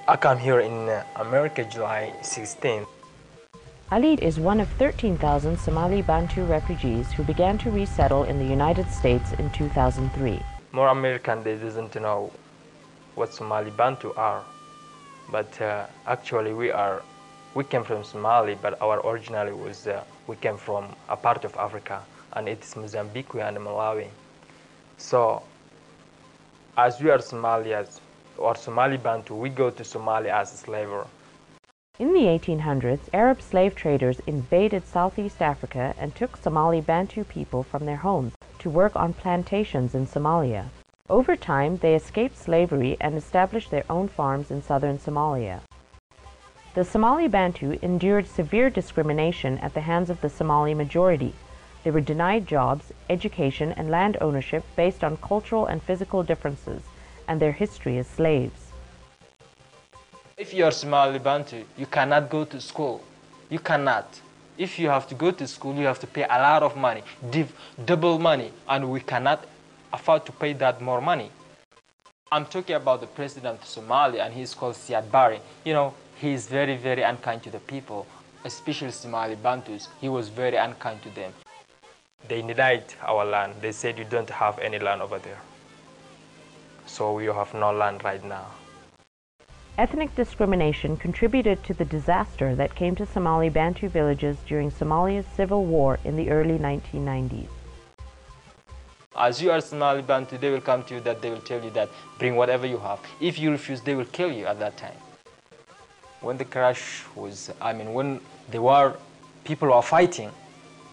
I came here in America July 16th. Ali is one of 13,000 Somali Bantu refugees who began to resettle in the United States in 2003. More American, they doesn't know what Somali Bantu are, but actually we came from Somali, but our originally was we came from a part of Africa, and it's Mozambique and Malawi. So as we are Somalians or Somali Bantu, we go to Somalia as a slaver. In the 1800s, Arab slave traders invaded Southeast Africa and took Somali Bantu people from their homes to work on plantations in Somalia. Over time, they escaped slavery and established their own farms in southern Somalia. The Somali Bantu endured severe discrimination at the hands of the Somali majority. They were denied jobs, education, and land ownership based on cultural and physical differences, and their history as slaves. If you are Somali Bantu, you cannot go to school. You cannot. If you have to go to school, you have to pay a lot of money, double money, and we cannot afford to pay that more money. I'm talking about the president of Somalia, and he's called Siad Barre. You know, he is very, very unkind to the people, especially Somali Bantus. He was very unkind to them. They denied our land. They said you don't have any land over there. So we have no land right now. Ethnic discrimination contributed to the disaster that came to Somali Bantu villages during Somalia's civil war in the early 1990s. As you are Somali Bantu, they will come to you that they will tell you that bring whatever you have. If you refuse, they will kill you at that time. When the crash was, when the war, people were fighting.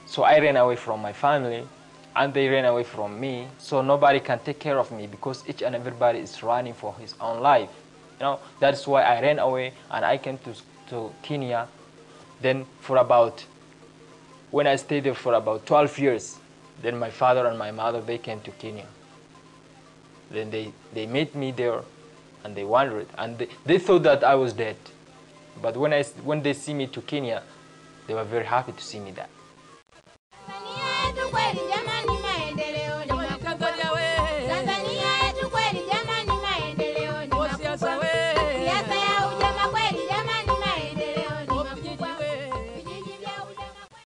So I ran away from my family and they ran away from me. So nobody can take care of me because each and everybody is running for his own life. You know, that's why I ran away and I came to Kenya. Then when I stayed there for about 12 years, then my father and my mother, they came to Kenya. Then they met me there and they wondered and they thought that I was dead. But when they see me to Kenya, they were very happy to see me there.